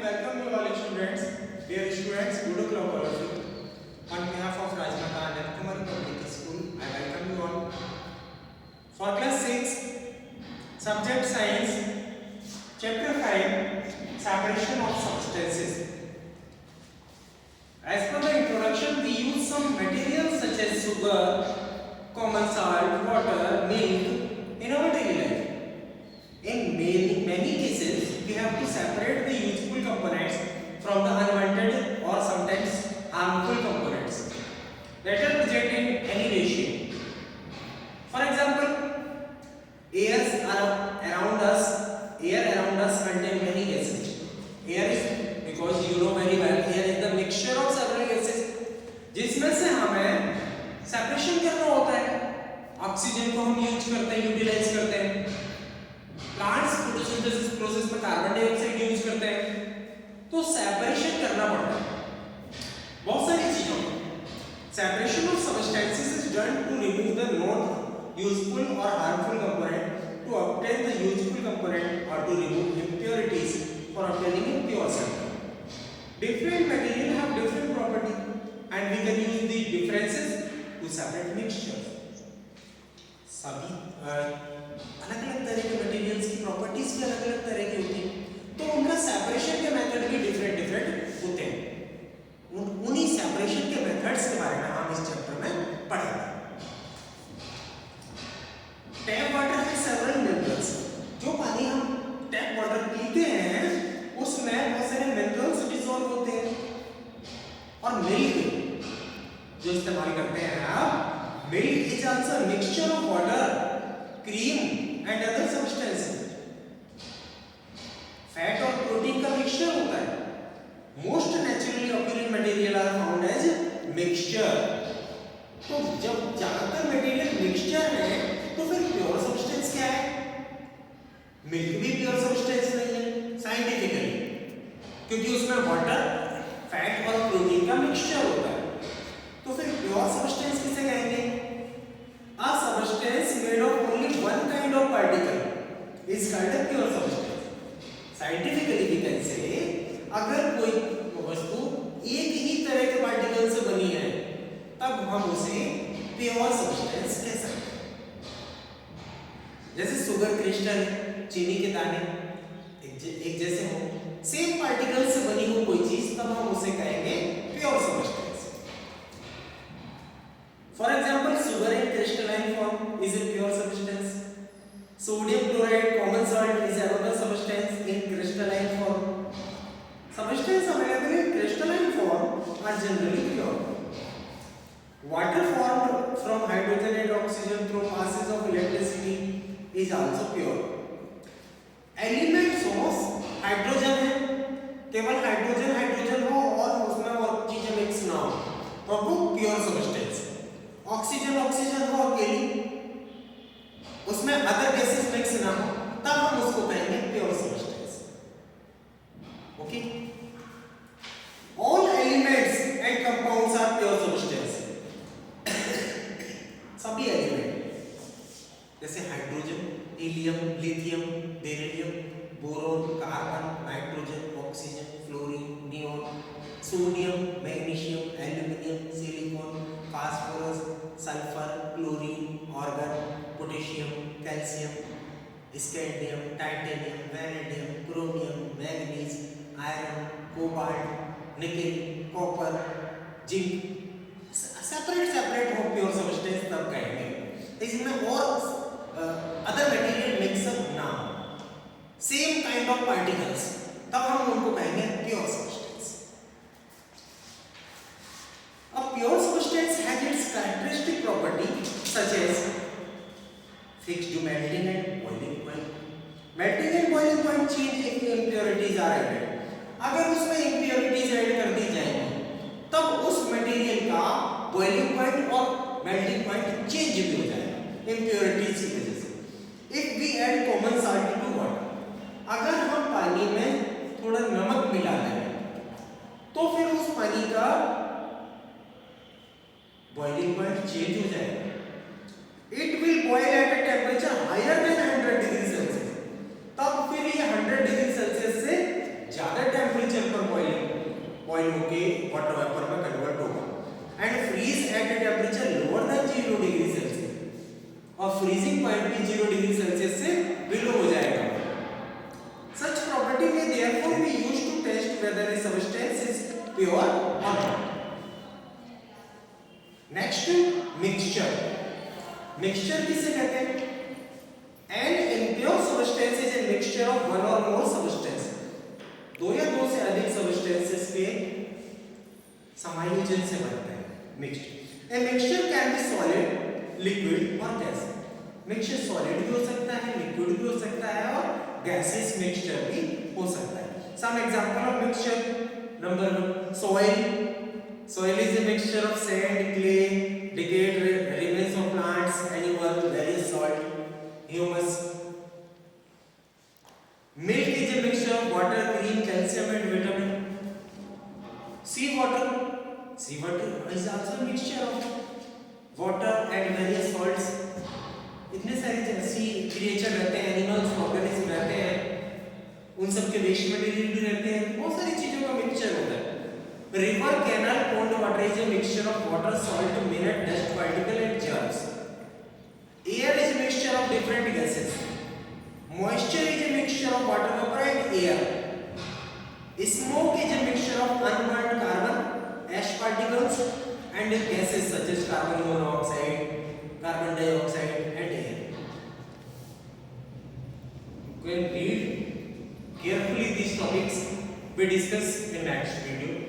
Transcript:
welcome you all students. Dear students, good o'clock all of you. On behalf of Rajmata and Kumar Public School, I welcome you all. For class 6, subject science, chapter 5, separation of substances. As per the introduction, we use some materials such as sugar, common salt, water, milk in our daily life. In many cases, we have to separate the useful components from the unwanted or sometimes harmful components that are present in any ratio. For example, air around us contain many gases. Air is, because you know very well, air is the mixture of several gases, जिसमें से हमें separation करना होता है. Oxygen को हम use करते हैं, यूटिलाइज करते हैं. प्लांट्स फोटोसिंथेसिस प्रोसेस में कार्बन डाइऑक्साइड यूज करते हैं. तो सेपरेशन करना पड़ता है बहुत सारी चीजों में. Separation of substances is done to remove the not useful और harmful component, to obtain the useful component और to remove impurities for obtaining a pure sample. Different material have different property and we can use the differences to separate mixtures. सभी अलग-अलग तरह के materials की properties भी अलग-अलग तरह की होती हैं, तो उनका सेपरेशन के मेथड भी डिफरेंट होते हैं. उन्हीं सेपरेशन के मेथड्स के बारे में हम इस चैप्टर में पढ़ेंगे. टैप वाटर है सेवरल मिनरल्स. जो पानी हम टैप वाटर पीते हैं उसमें बहुत सारे मिनरल्स डिसॉल्व होते हैं. और मिल्क जो इस्तेमाल करते हैं आप, milk is also mixture of water, cream and other substances. Fat और प्रोटीन का मिक्सचर होता है. Most naturally occurring material are found as mixture. तो जब ज्यादातर मटेरियल मिक्सचर है तो फिर प्योर सब्सटेंस क्या है? मिल्क भी प्योर सब्सटेंस नहीं है साइंटिफिकली, क्योंकि उसमें वाटर, फैट और प्रोटीन का मिक्सचर होता है. तो फिर प्योर सब्सटेंस किसे कहेंगे? A substance made of only one kind of particle is called a pure substance. Scientifically we can say, अगर कोई वस्तु एक ही तरह के पार्टिकल से बनी है तब हम उसे प्योर सब्सटेंस कह सकते हैं. जैसे शुगर क्रिस्टल, चीनी के दाने एक जैसे हो, सेम पार्टिकल से बनी हो कोई चीज, तब हम उसे कहेंगे pure substance. For example, sugar in crystalline form is a pure substance. Sodium chloride, common salt, is another substance in crystalline form. Substances available in crystalline form are generally pure. Water formed from hydrogen and oxygen through passes of electricity is also pure. Elements हो, hydrogen है, केवल hydrogen हो और उसमें और चीजें mix ना हो तो वो प्योर सब्सटेंस. ऑक्सीजन हो अकेली, उसमें अदर गैसेस मिक्स ना हो, तब हम उसको कहेंगे pure substance. Okay, all elements and compounds are pure substance. सभी एलिमेंट जैसे hydrogen, helium, lithium, beryllium, boron, carbon, nitrogen, oxygen, fluorine, neon, sodium, magnesium, aluminium, silicon, phosphorus, sulphur, chlorine, argon, potassium, calcium, scandium, titanium, vanadium, chromium, manganese, iron, cobalt, nickel, copper, zinc separate हो pure substance तब कहेंगे. इसमें और other material mix up ना हो, same kind of particles, तब हम उनको कहेंगे pure substance. A pure substance has its characteristic property such as fixed melting and boiling point. Melting and boiling point change if impurities are added. अगर उसमें impurities add कर दी जाएंगी तब उस मटेरियल का boiling point और melting point चेंज भी हो जाएगा impurities की वजह से. If we add common salt to water, अगर हम पानी में थोड़ा नमक मिला दें तो फिर उस पानी का boiling point change हो जाएगा. It will boil at a temperature higher than 100 degree Celsius. तब फिर ये 100 डिग्री सेल्सियस से ज्यादा टेम्परेचर बॉइल होके वाटर वेपर में कन्वर्ट होगा and freeze at a temperature lower than 0 degree Celsius और फ्रीजिंग पॉइंट भी 0 डिग्री सेल्सियस से बिलो हो जाएगा. Such property may therefore be used to test whether a substance is pure or not. Next, mixture. Mixture किसे कहते हैं? An impure substance is a mixture of one or more substance. दो या दो से अधिक substances के समायोजन से बनता है mixture. A mixture can be solid, liquid or gas. Mixture solid भी हो सकता है, liquid भी हो सकता है और gaseous mixture भी हो सकता है. Some example of mixture. Number 1, soil. Soil is a mixture of sand, clay, decayed remains of plants, animal, various salt, humus. Milk is a mixture of water, cream, calcium and vitamin. Sea water. Sea water is also a mixture of water and various salts. इतने सारे सी creature रहते हैं, animals, organism रहते हैं, उन सब के waste material भी रहते हैं, बहुत सारी चीजों का मिक्सचर होता है. River, canal, pond water is a mixture of water, salt, mineral, dust particle and germs. Air is a mixture of different gases. Moisture is a mixture of water vapour and air. Smoke is a mixture of unburned carbon, ash particles and gases such as carbon monoxide, carbon dioxide and air. You can read carefully these topics we discuss in next video.